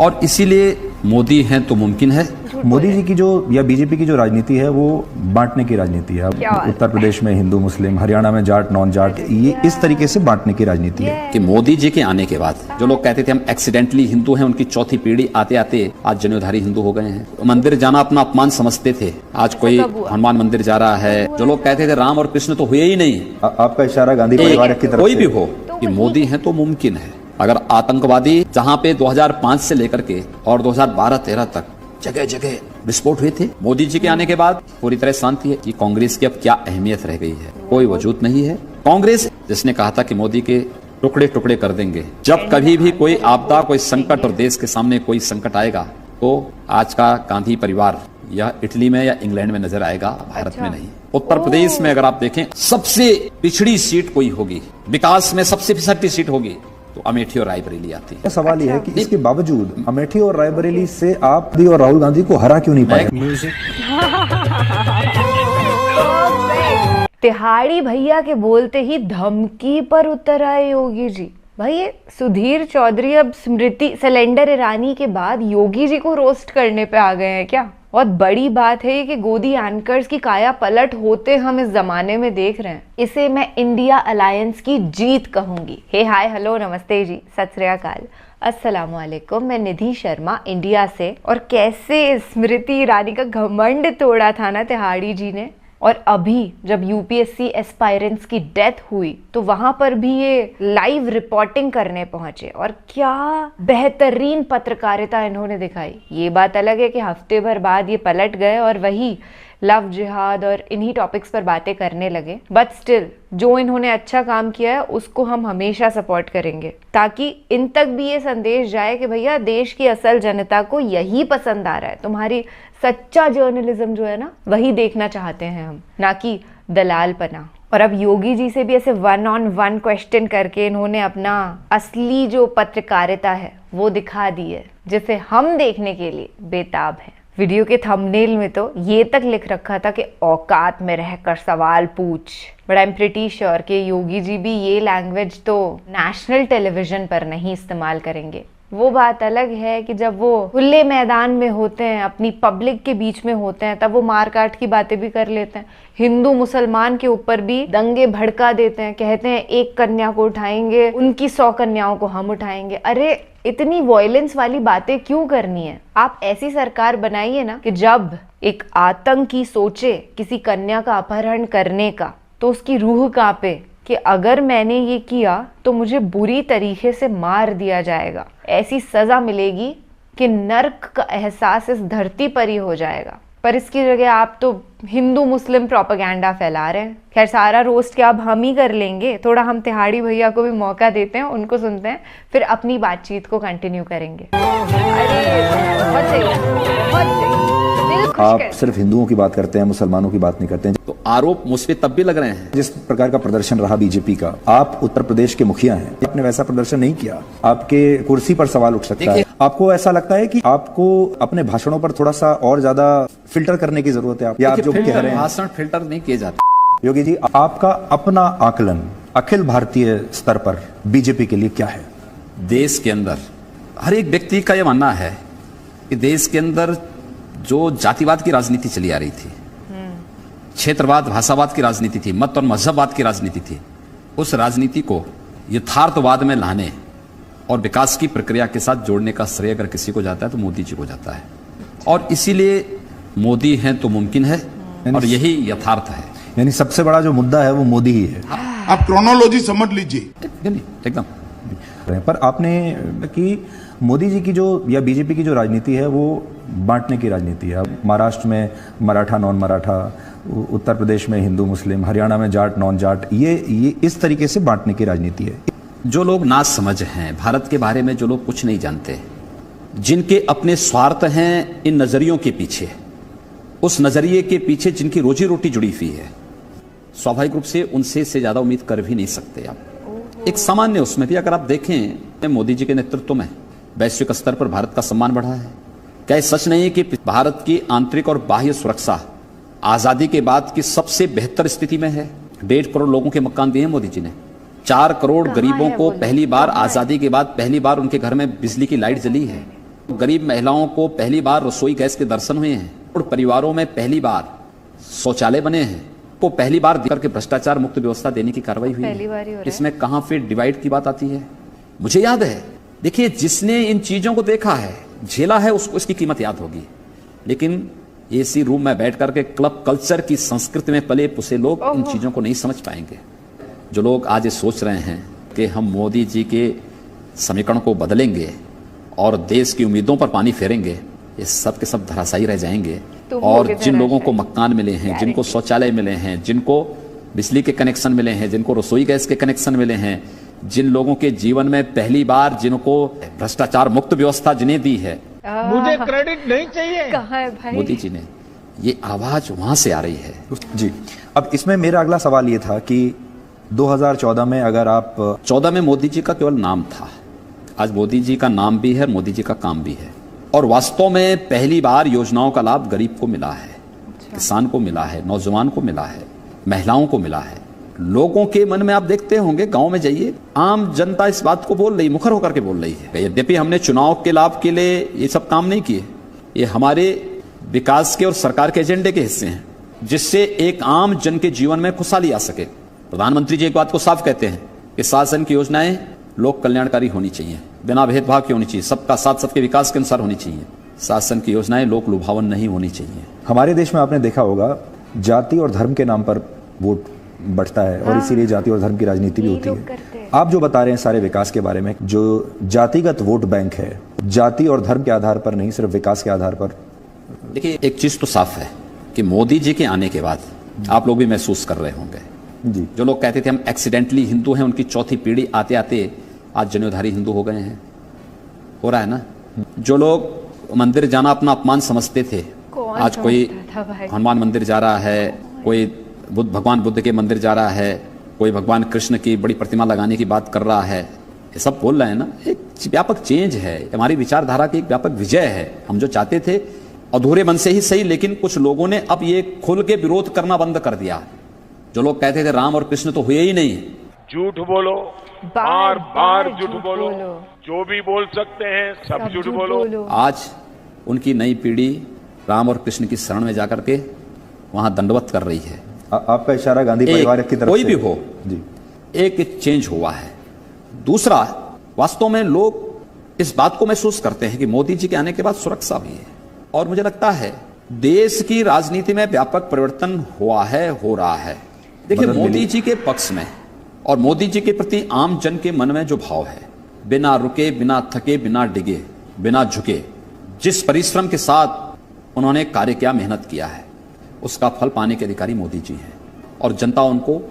और इसीलिए मोदी हैं तो मुमकिन है। मोदी जी की जो या बीजेपी की जो राजनीति है वो बांटने की राजनीति है। उत्तर प्रदेश में हिंदू मुस्लिम, हरियाणा में जाट नॉन जाट, ये इस तरीके से बांटने की राजनीति है कि मोदी जी के आने के बाद जो लोग कहते थे हम एक्सीडेंटली हिंदू हैं, उनकी चौथी पीढ़ी आते आते आज जनेऊधारी हिंदू हो गए हैं। मंदिर जाना अपना अपमान समझते थे, आज कोई हनुमान मंदिर जा रहा है। जो लोग कहते थे राम और कृष्ण तो हुए ही नहीं, आपका इशारा गांधी परिवार की तरफ कोई भी हो कि मोदी है तो मुमकिन है। अगर आतंकवादी जहाँ पे 2005 से लेकर के और 2012-13 तक जगह जगह विस्फोट हुए थे, मोदी जी के आने के बाद पूरी तरह शांति है कि कांग्रेस की अब क्या अहमियत रह गई है, कोई वजूद नहीं है। कांग्रेस जिसने कहा था कि मोदी के टुकड़े टुकड़े कर देंगे, जब कभी भी कोई आपदा, कोई संकट और देश के सामने कोई संकट आएगा तो आज का गांधी परिवार या इटली में या इंग्लैंड में नजर आएगा, भारत में नहीं। उत्तर प्रदेश में अगर आप देखें सबसे पिछड़ी सीट कोई होगी, विकास में सबसे पिछड़ी सीट होगी तो अमेठी और रायबरेली आती है। सवाल यह है कि इसके बावजूद अमेठी और रायबरेली से आप और राहुल गांधी को हरा क्यों नहीं पाए? तिहाड़ी भैया के बोलते ही धमकी पर उतर आए योगी जी। भाई ये सुधीर चौधरी अब स्मृति सिलेंडर ईरानी के बाद योगी जी को रोस्ट करने पे आ गए हैं क्या? बहुत बड़ी बात है कि गोदी एंकर्स की काया पलट होते हम इस जमाने में देख रहे हैं। इसे मैं इंडिया अलायंस की जीत कहूंगी। हे हाय हेलो नमस्ते जी, सत श्री अकाल, अस्सलाम वालेकुम। मैं निधि शर्मा इंडिया से। और कैसे स्मृति ईरानी का घमंड तोड़ा था ना तिहाड़ी जी ने। और अभी जब यूपीएससी एस्पायरेंट्स की डेथ हुई तो वहां पर भी ये लाइव रिपोर्टिंग करने पहुंचे और क्या बेहतरीन पत्रकारिता इन्होंने दिखाई। ये बात अलग है कि हफ्ते भर बाद ये पलट गए और वही लव जिहाद और इन्हीं टॉपिक्स पर बातें करने लगे। बट स्टिल जो इन्होंने अच्छा काम किया है उसको हम हमेशा सपोर्ट करेंगे, ताकि इन तक भी ये संदेश जाए कि भैया देश की असल जनता को यही पसंद आ रहा है, तुम्हारी सच्चा जर्नलिज्म जो है ना वही देखना चाहते हैं हम, ना कि दलालपना। और अब योगी जी से भी ऐसे 1-on-1 क्वेश्चन करके इन्होंने अपना असली जो पत्रकारिता है वो दिखा दी है, जिसे हम देखने के लिए बेताब हैं। वीडियो के थंबनेल में तो ये तक लिख रखा था कि औकात में रहकर सवाल पूछ। But I am pretty sure कि योगी जी भी ये लैंग्वेज तो नेशनल टेलीविजन पर नहीं इस्तेमाल करेंगे। वो बात अलग है कि जब वो खुले मैदान में होते हैं, अपनी पब्लिक के बीच में होते हैं, तब वो मारकाट की बातें भी कर लेते हैं। हिंदू मुसलमान के ऊपर भी दंगे भड़का देते हैं, कहते हैं एक कन्या को उठाएंगे, उनकी 100 कन्याओं को हम उठाएंगे। अरे इतनी वॉयलेंस वाली बातें क्यों करनी है? आप ऐसी सरकार बनाइए ना कि जब एक आतंकी सोचे किसी कन्या का अपहरण करने का तो उसकी रूह कांपे कि अगर मैंने ये किया तो मुझे बुरी तरीके से मार दिया जाएगा, ऐसी सजा मिलेगी कि नर्क का एहसास इस धरती पर ही हो जाएगा। पर इसकी जगह आप तो हिंदू मुस्लिम प्रोपेगेंडा फैला रहे हैं। खैर सारा रोस्ट क्या अब हम ही कर लेंगे, थोड़ा हम तिहाड़ी भैया को भी मौका देते हैं, उनको सुनते हैं, फिर अपनी बातचीत को कंटिन्यू करेंगे। बहुत सही। आप सिर्फ हिंदुओं की बात करते हैं, मुसलमानों की बात नहीं करते हैं। तो आरोप मुझ पे तब भी लग रहे हैं। जिस प्रकार का प्रदर्शन रहा बीजेपी का, आप उत्तर प्रदेश के मुखिया हैं, आपने वैसा प्रदर्शन नहीं किया, आपके कुर्सी पर सवाल उठ सकता है। आपको ऐसा लगता है कि आपको अपने भाषणों पर थोड़ा सा और ज्यादा फिल्टर करने की जरूरत है? आप जो कह रहे हैं भाषण फिल्टर नहीं किए जाते। योगी जी, आपका अपना आकलन अखिल भारतीय स्तर पर बीजेपी के लिए क्या है? देश के अंदर हर एक व्यक्ति का यह मानना है कि देश के अंदर जो जातिवाद की राजनीति चली आ रही थी, क्षेत्रवाद भाषावाद की राजनीति थी, मत और मजहबवाद की राजनीति थी, उस राजनीति को यथार्थवाद में लाने और विकास की प्रक्रिया के साथ जोड़ने का श्रेय अगर किसी को जाता है तो मोदी जी को जाता है। और इसीलिए मोदी हैं तो मुमकिन है और यही यथार्थ है। यानी सबसे बड़ा जो मुद्दा है वो मोदी ही है। आप क्रोनोलॉजी समझ लीजिए एकदम। पर आपने कि मोदी जी की जो या बीजेपी की जो राजनीति है वो बांटने की राजनीति है। महाराष्ट्र में मराठा नॉन मराठा, उत्तर प्रदेश में हिंदू मुस्लिम, हरियाणा में जाट नॉन जाट, ये इस तरीके से बांटने की राजनीति है। जो लोग ना समझ हैं भारत के बारे में, जो लोग कुछ नहीं जानते, जिनके अपने स्वार्थ हैं इन नजरियों के पीछे, उस नजरिए के पीछे जिनकी रोजी रोटी जुड़ी हुई है, स्वाभाविक रूप से उनसे ज्यादा उम्मीद कर भी नहीं सकते आप। एक सामान्य उसमें भी अगर आप देखें, मोदी जी के नेतृत्व में वैश्विक स्तर पर भारत का सम्मान बढ़ा है। क्या सच नहीं है कि भारत की आंतरिक और बाह्य सुरक्षा आजादी के बाद की सबसे बेहतर स्थिति में है? 1.5 करोड़ लोगों के मकान दिए हैं मोदी जी ने। 4 करोड़ गरीबों को पहली बार आजादी के बाद पहली बार उनके घर में बिजली की लाइट जली है। गरीब महिलाओं को पहली बार रसोई गैस के दर्शन हुए हैं और परिवारों में पहली बार शौचालय बने हैं, को पहली बार देकर के भ्रष्टाचार मुक्त व्यवस्था देने की कार्रवाई हुई पहली बार ही हो रहा है। है। इसमें कहां फिर डिवाइड की बात आती है? मुझे याद है, देखिए जिसने इन चीजों को देखा है, झेला है, उसको इसकी कीमत याद होगी। लेकिन एसी रूम में बैठ करके क्लब कल्चर की संस्कृति में पले पुसे लोग इन चीजों को नहीं समझ पाएंगे। जो लोग आज ये सोच रहे हैं कि हम मोदी जी के समीकरण को बदलेंगे और देश की उम्मीदों पर पानी फेरेंगे, ये सब के सब धराशायी रह जाएंगे। तुम और होगे जिन लोगों को धराशायी। मकान मिले हैं, जिनको शौचालय मिले हैं, जिनको बिजली के कनेक्शन मिले हैं, जिनको रसोई गैस के कनेक्शन मिले हैं, जिन लोगों के जीवन में पहली बार जिनको भ्रष्टाचार मुक्त व्यवस्था जिन्हें दी है, मुझे क्रेडिट नहीं चाहिए। कहाँ है भाई? मोदी जी ने, ये आवाज वहां से आ रही है। जी, अब इसमें मेरा अगला सवाल ये था कि 2014 में अगर आप 14 में मोदी जी का केवल नाम था, आज मोदी जी का नाम भी है, मोदी जी का काम भी है। और वास्तव में पहली बार योजनाओं का लाभ गरीब को मिला है, किसान को मिला है, नौजवान को मिला है, महिलाओं को मिला है। लोगों के मन में आप देखते होंगे, गांव में जाइए, आम जनता इस बात को बोल रही, मुखर होकर के बोल रही है। यद्यपि हमने चुनाव के लाभ के लिए ये सब काम नहीं किए, ये हमारे विकास के और सरकार के एजेंडे के हिस्से हैं, जिससे एक आम जन के जीवन में खुशहाली आ सके। प्रधानमंत्री जी एक बात को साफ कहते हैं कि शासन की योजनाएं लोक कल्याणकारी होनी चाहिए, बिना भेदभाव की होनी चाहिए, सबका साथ सबके विकास के अनुसार होनी चाहिए। शासन की योजनाएं लोक लुभावन नहीं होनी चाहिए। हमारे देश में आपने देखा होगा जाति और धर्म के नाम पर वोट बढ़ता है और इसीलिए जाति और धर्म की राजनीति भी यही होती लोग है। करते हैं। आप जो बता रहे हैं सारे विकास के बारे में, जो जातिगत वोट बैंक है, जाति और धर्म के आधार पर नहीं, सिर्फ विकास के आधार पर। देखिए एक चीज तो साफ है कि मोदी जी के आने के बाद आप लोग भी महसूस कर रहे होंगे, जी, जो लोग कहते थे हम एक्सीडेंटली हिंदू हैं, उनकी चौथी पीढ़ी आते आते आज जनेऊधारी हिंदू हो गए हैं। हो रहा है ना? जो लोग मंदिर जाना अपना अपमान समझते थे, कौन आज कोई समझता था भाई? हनुमान मंदिर जा रहा है, कोई भगवान बुद्ध के मंदिर जा रहा है, कोई भगवान कृष्ण की बड़ी प्रतिमा लगाने की बात कर रहा है। ये सब बोल रहे हैं ना, एक व्यापक चेंज है, हमारी विचारधारा की एक व्यापक विजय है। हम जो चाहते थे अधूरे मन से ही सही, लेकिन कुछ लोगों ने अब ये खुल के विरोध करना बंद कर दिया। जो लोग कहते थे राम और कृष्ण तो हुए ही नहीं, झूठ बोलो, बार बार झूठ बोलो, जो भी बोल सकते हैं सब झूठ बोलो। आज उनकी नई पीढ़ी राम और कृष्ण की शरण में जाकर के वहां दंडवत कर रही है। आपका इशारा गांधी परिवार की तरफ कोई से भी हो, जी, एक चेंज हुआ है। दूसरा, वास्तव में लोग इस बात को महसूस करते हैं कि मोदी जी के आने के बाद सुरक्षा भी है, और मुझे लगता है देश की राजनीति में व्यापक परिवर्तन हुआ है, हो रहा है। देखिए मदद मोदी मिली। जी के पक्ष में और मोदी जी के प्रति आम जन के मन में जो भाव है, बिना रुके, बिना थके, बिना डिगे, बिना झुके, जिस परिश्रम के साथ उन्होंने कार्य किया, मेहनत किया है, उसका फल पाने के अधिकारी मोदी जी हैं। और जनता उनको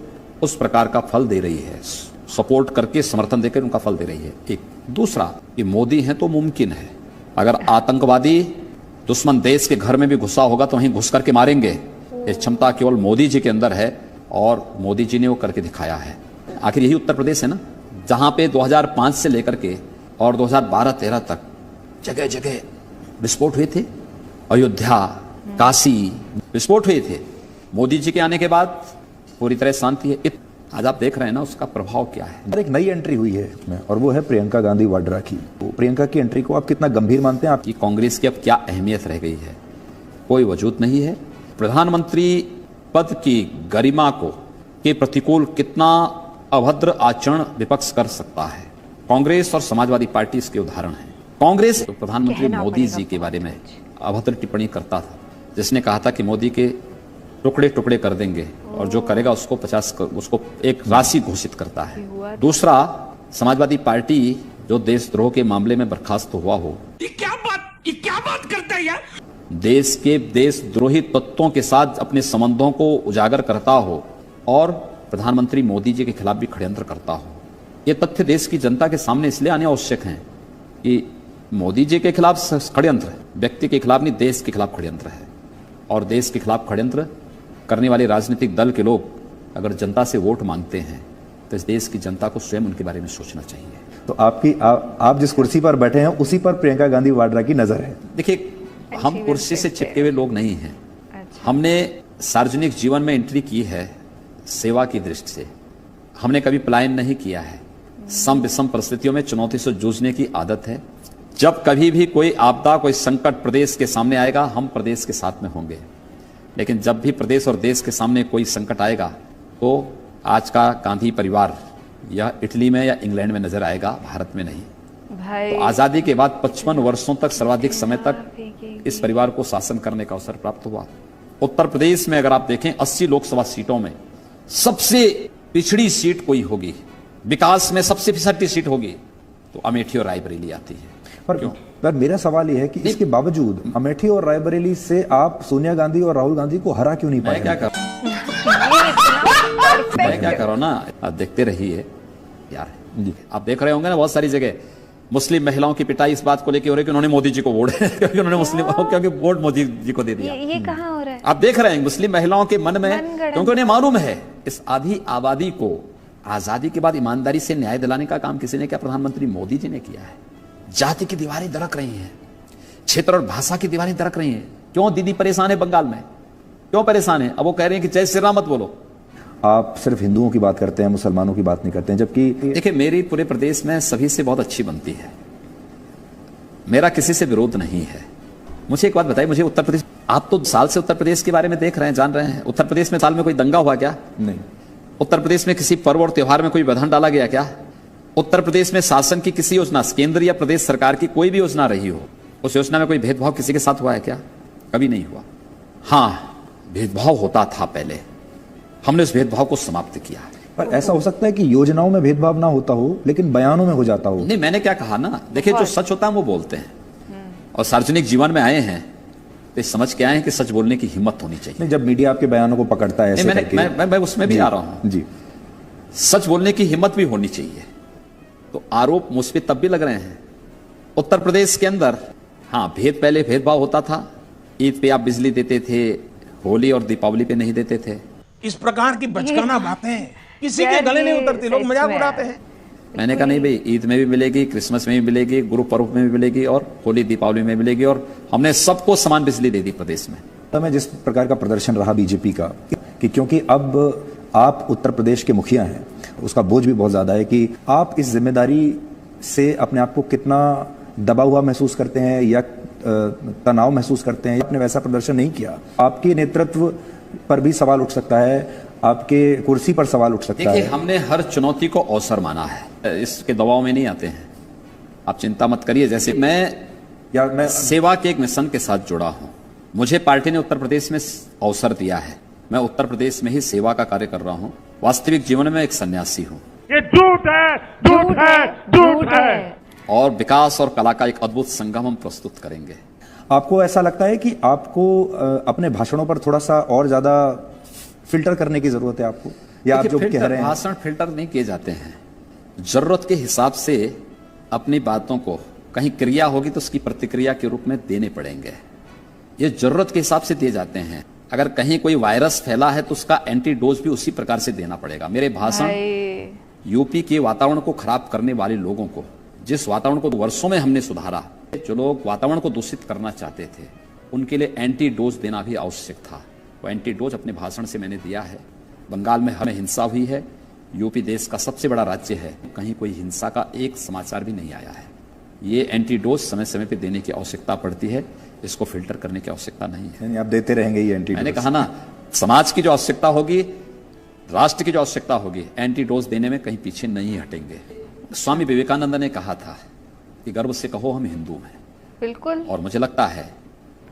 उस प्रकार का फल दे रही है, सपोर्ट करके, समर्थन देकर उनका फल दे रही है। एक दूसरा, कि मोदी हैं तो मुमकिन है। अगर आतंकवादी दुश्मन देश के घर में भी घुसा होगा तो वहीं घुस करके मारेंगे। ये क्षमता केवल मोदी जी के अंदर है और मोदी जी ने वो करके दिखाया है। आखिर यही उत्तर प्रदेश है ना, जहां पे 2005 से लेकर के और 2012-13 तक जगह जगह विस्फोट हुए थे। अयोध्या, काशी विस्फोट हुए थे। मोदी जी के आने के बाद पूरी तरह शांति है। आज आप देख रहे हैं ना उसका प्रभाव क्या है। और एक नई एंट्री हुई है इसमें, और वो है प्रियंका गांधी वाड्रा की। तो प्रियंका की एंट्री को आप कितना गंभीर मानते हैं? आप कि कांग्रेस की अब क्या अहमियत रह गई है, कोई वजूद नहीं है। प्रधानमंत्री पद की गरिमा को के प्रतिकूल कितना अभद्र आचरण विपक्ष कर सकता है। कांग्रेस और समाजवादी पार्टी इसके उदाहरण हैं। कांग्रेस प्रधानमंत्री कहना मोदी पड़ेगा जी के बारे में कुछ। अभद्र टिप्पणी करता था, जिसने कहा था कि मोदी के टुकड़े टुकड़े कर देंगे और जो करेगा उसको एक राशि घोषित करता है। दूसरा, समाजवादी पार्टी जो देशद्रोह के मामले में बर्खास्त हुआ हो, ये क्या बात करता है यार? देश के देशद्रोही तत्वों के साथ अपने संबंधों को उजागर करता हो और प्रधानमंत्री मोदी जी के खिलाफ भी षड्यंत्र करता हो। ये तथ्य देश की जनता के सामने इसलिए आने आवश्यक हैं कि मोदी जी के खिलाफ षड्यंत्र व्यक्ति के खिलाफ नहीं, देश के खिलाफ षड्यंत्र है। और देश के खिलाफ षड्यंत्र करने वाले राजनीतिक दल के लोग अगर जनता से वोट मांगते हैं तो इस देश की जनता को स्वयं उनके बारे में सोचना चाहिए। तो आप जिस कुर्सी पर बैठे हैं उसी पर प्रियंका गांधी वाड्रा की नजर है। देखिए, हम कुर्सी से चिपके हुए लोग नहीं हैं। हमने सार्वजनिक जीवन में एंट्री की है सेवा की दृष्टि से। हमने कभी पलायन नहीं किया है। सम विषम परिस्थितियों में चुनौती से जूझने की आदत है। जब कभी भी कोई आपदा, कोई संकट प्रदेश के सामने आएगा, हम प्रदेश के साथ में होंगे। लेकिन जब भी प्रदेश और देश के सामने कोई संकट आएगा तो आज का गांधी परिवार या इटली में या इंग्लैंड में नजर आएगा, भारत में नहीं। भाई तो आजादी के बाद 55 वर्षों तक, सर्वाधिक समय तक इस परिवार को शासन करने का अवसर प्राप्त हुआ। उत्तर प्रदेश में अगर आप देखें 80 लोकसभा सीटों में सबसे पिछड़ी सीट कोई होगी, विकास में सबसे पिछड़ी सीट होगी तो अमेठी और रायबरेली आती है। पर मेरा सवाल यह है कि इसके बावजूद अमेठी और रायबरेली से आप सोनिया गांधी और राहुल गांधी को हरा क्यों नहीं पाए? मैं क्या करो ना, आप देखते रहिए यार। आप देख रहे होंगे ना बहुत सारी जगह मुस्लिम महिलाओं की पिटाई इस बात को लेकर हो रही है कि उन्होंने मोदी जी को वोट क्योंकि उन्होंने मुस्लिम क्योंकि वोट मोदी जी को दे दिया। ये कहाँ हो रहा है? आप देख रहे हैं मुस्लिम महिलाओं के मन में, क्योंकि उन्हें मालूम है इस आधी आबादी को आजादी के बाद ईमानदारी से न्याय दिलाने का काम किसी ने किया? प्रधानमंत्री मोदी जी ने किया है। जाति की दीवारें दरक रही हैं, क्षेत्र और भाषा की दीवारें दरक रही हैं। क्यों दीदी परेशान है बंगाल में? क्यों परेशान है? अब वो कह रहे हैं कि जय श्री राम मत बोलो। आप सिर्फ हिंदुओं की बात करते हैं, मुसलमानों की बात नहीं करते हैं, जबकि देखिए मेरी पूरे प्रदेश में सभी से बहुत अच्छी बनती है, मेरा किसी से विरोध नहीं है। मुझे एक बात बताइए, मुझे उत्तर प्रदेश, आप तो साल से उत्तर प्रदेश के बारे में देख रहे हैं, जान रहे हैं। उत्तर प्रदेश में साल में कोई दंगा हुआ क्या? नहीं। उत्तर प्रदेश में किसी पर्व और त्योहार में कोई विधान डाला गया क्या? उत्तर प्रदेश में शासन की किसी योजना, केंद्र या प्रदेश सरकार की कोई भी योजना रही हो, उस योजना में कोई भेदभाव किसी के साथ हुआ है क्या? कभी नहीं हुआ। हाँ, भेदभाव होता था पहले, हमने उस भेदभाव को समाप्त किया। पर ऐसा हो सकता है कि योजनाओं में भेदभाव ना होता हो लेकिन बयानों में हो जाता हो। नहीं, मैंने क्या कहा ना, देखिए जो सच होता है वो बोलते हैं, और सार्वजनिक जीवन में आए हैं तो समझ के आए हैं कि सच बोलने की हिम्मत होनी चाहिए। नहीं, जब मीडिया आपके बयानों को पकड़ता है ऐसे करके, मैं उसमें भी आ रहा हूं जी। सच बोलने की हिम्मत भी होनी चाहिए। तो आरोप मुझ पे तब भी लग रहे हैं। उत्तर प्रदेश के अंदर हाँ पहले भेदभाव होता था, ईद पे आप बिजली देते थे, होली और दीपावली पे नहीं देते थे। इस प्रकार की बचकाना बातें किसी के गले नहीं उतरती, लोग मजाक उड़ाते हैं। मैंने कहा नहीं भाई, ईद में भी मिलेगी, क्रिसमस में भी मिलेगी, गुरु पर्व में भी मिलेगी और होली दीपावली में मिलेगी, और हमने सबको समान बिजली दे दी प्रदेश में। में जिस प्रकार का प्रदर्शन रहा बीजेपी का कि क्योंकि अब आप उत्तर प्रदेश के मुखिया हैं, उसका बोझ भी बहुत ज्यादा है कि आप इस जिम्मेदारी से अपने आप को कितना दबा हुआ महसूस करते हैं या तनाव महसूस करते हैं। आपने वैसा प्रदर्शन नहीं किया, आपके नेतृत्व पर भी सवाल उठ सकता है, आपके कुर्सी पर सवाल उठ सकता है। देखिए हमने हर चुनौती को अवसर माना है, इसके दबाव में नहीं आते हैं, आप चिंता मत करिए। जैसे मैं सेवा के एक मिशन के साथ जुड़ा हूं, मुझे पार्टी ने उत्तर प्रदेश में अवसर दिया है, मैं उत्तर प्रदेश में ही सेवा का कार्य कर रहा हूं। वास्तविक जीवन में एक सन्यासी हूं। ये झूठ है, झूठ है, झूठ है। और विकास और कला का एक अद्भुत संगम हम प्रस्तुत करेंगे। आपको ऐसा लगता है कि आपको अपने भाषणों पर थोड़ा सा और ज्यादा फिल्टर करने की जरूरत है आपको, या आप जो कह रहे हैं? भाषण फिल्टर नहीं किए जाते हैं, जरूरत के हिसाब से अपनी बातों को, कहीं क्रिया होगी तो उसकी प्रतिक्रिया के रूप में देने पड़ेंगे, ये जरूरत के हिसाब से दिए जाते हैं। अगर कहीं कोई वायरस फैला है तो उसका एंटीडोज भी उसी प्रकार से देना पड़ेगा। मेरे भाषण यूपी के वातावरण को खराब करने वाले लोगों को, जिस वातावरण को वर्षों में हमने सुधारा, जो लोग वातावरण को दूषित करना चाहते थे, उनके लिए एंटीडोज देना भी आवश्यक था। वो एंटीडोज अपने भाषण से मैंने दिया है। बंगाल में हमें हिंसा हुई है, यूपी देश का सबसे बड़ा राज्य है, कहीं कोई हिंसा का एक समाचार भी नहीं आया है। ये एंटीडोज समय समय पे देने की आवश्यकता पड़ती है, इसको फिल्टर करने की आवश्यकता नहीं है। आप देते रहेंगे ये एंटीडोज? मैंने कहा ना, समाज की जो आवश्यकता होगी, राष्ट्र की जो आवश्यकता होगी, एंटीडोज देने में कहीं पीछे नहीं हटेंगे। स्वामी विवेकानंद ने कहा था कि गर्व से कहो हम हिंदू हैं। बिल्कुल। और मुझे लगता है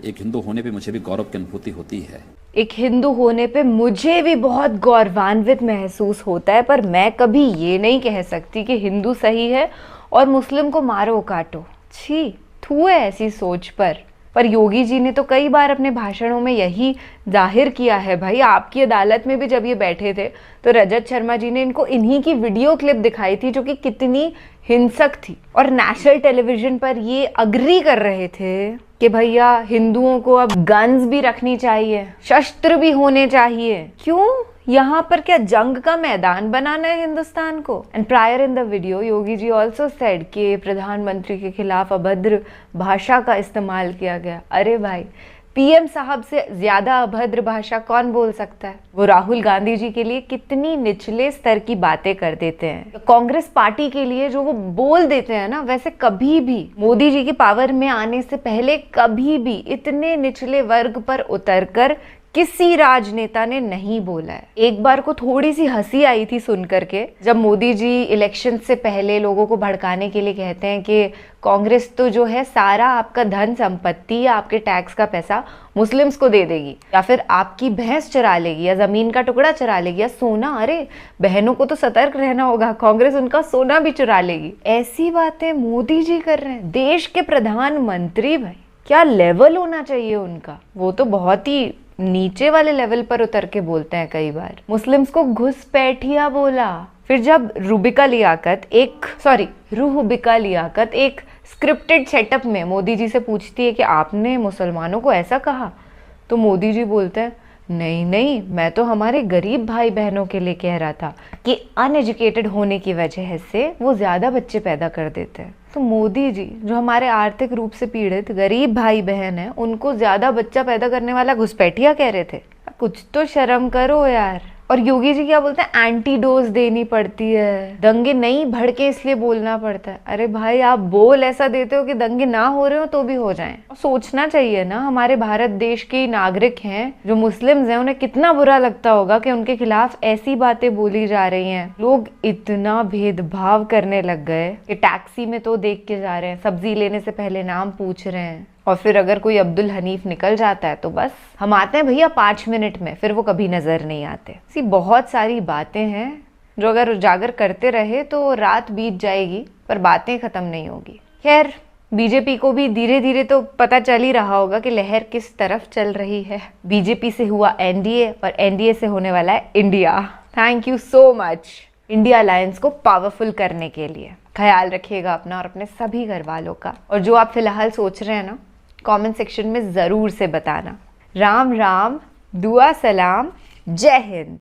एक हिंदू होने पे मुझे भी गौरव की अनुभूति होती है। एक हिंदू होने पे मुझे भी बहुत गौरवान्वित महसूस होता है, पर मैं कभी ये नहीं कह सकती कि हिंदू सही है और मुस्लिम को मारो काटो। छी, थू है ऐसी सोच पर। योगी जी ने तो कई बार अपने भाषणों में यही जाहिर किया है। भाई आपकी अदालत में भी जब ये बैठे थे तो रजत शर्मा जी ने इनको इन्हीं की वीडियो क्लिप दिखाई थी जो कि कितनी हिंसक थी, और नेशनल टेलीविजन पर ये अग्री कर रहे थे कि भैया हिंदुओं को अब गन्स भी रखनी चाहिए, शस्त्र भी होने चाहिए। क्यों? यहाँ पर क्या जंग का मैदान बनाना है हिंदुस्तान को? And prior in the video Yogi ji also said कि प्रधानमंत्री के खिलाफ अभद्र भाषा का इस्तेमाल किया गया। अरे भाई, पीएम साहब से ज्यादा अभद्र भाषा कौन बोल सकता है। वो राहुल गांधी जी के लिए कितनी निचले स्तर की बातें कर देते हैं। कांग्रेस पार्टी के लिए जो वो बोल देते हैं ना, वैसे कभी भी मोदी जी की पावर में आने से पहले कभी भी इतने निचले वर्ग पर उतरकर किसी राजनेता ने नहीं बोला है। एक बार को थोड़ी सी हंसी आई थी सुन करके, जब मोदी जी इलेक्शन से पहले लोगों को भड़काने के लिए कहते हैं कि कांग्रेस तो जो है सारा आपका धन संपत्ति या आपके टैक्स का पैसा मुस्लिम्स को दे देगी, या फिर आपकी भैंस चरा लेगी, या जमीन का टुकड़ा चरा लेगी, या सोना। अरे बहनों को तो सतर्क रहना होगा, कांग्रेस उनका सोना भी चुरा लेगी। ऐसी बातें मोदी जी कर रहे हैं, देश के प्रधानमंत्री। भाई क्या लेवल होना चाहिए उनका। वो तो बहुत ही नीचे वाले लेवल पर उतर के बोलते हैं कई बार। मुस्लिम्स को घुसपैठिया बोला। फिर जब रूह लियाकत एक स्क्रिप्टेड सेटअप में मोदी जी से पूछती है कि आपने मुसलमानों को ऐसा कहा, तो मोदी जी बोलते हैं नहीं नहीं, मैं तो हमारे गरीब भाई बहनों के लिए कह रहा था कि अनएजुकेटेड होने की वजह से वो ज्यादा बच्चे पैदा कर देते हैं। तो मोदी जी जो हमारे आर्थिक रूप से पीड़ित गरीब भाई बहन हैं, उनको ज्यादा बच्चा पैदा करने वाला घुसपैठिया कह रहे थे। कुछ तो शर्म करो यार। और योगी जी क्या बोलते हैं, एंटीडोज देनी पड़ती है, दंगे नहीं भड़के इसलिए बोलना पड़ता है। अरे भाई आप बोल ऐसा देते हो कि दंगे ना हो रहे हो तो भी हो जाएं। सोचना चाहिए ना, हमारे भारत देश के नागरिक हैं जो मुस्लिम्स हैं, उन्हें कितना बुरा लगता होगा कि उनके खिलाफ ऐसी बातें बोली जा रही हैं। लोग इतना भेदभाव करने लग गए कि टैक्सी में तो देख के जा रहे हैं, सब्जी लेने से पहले नाम पूछ रहे हैं, और फिर अगर कोई अब्दुल हनीफ निकल जाता है तो बस हम आते हैं भैया 5 मिनट में, फिर वो कभी नजर नहीं आते। ऐसी बहुत सारी बातें हैं जो अगर उजागर करते रहे तो रात बीत जाएगी पर बातें खत्म नहीं होगी। खैर बीजेपी को भी धीरे धीरे तो पता चल ही रहा होगा कि लहर किस तरफ चल रही है। बीजेपी से हुआ एनडीए और एनडीए से होने वाला है India. Thank you so much India alliance को पावरफुल करने के लिए। ख्याल रखिएगा अपना और अपने सभी घर वालों का। और जो आप फिलहाल सोच रहे हैं ना, कमेंट सेक्शन में जरूर से बताना। राम राम, दुआ सलाम, जय हिंद।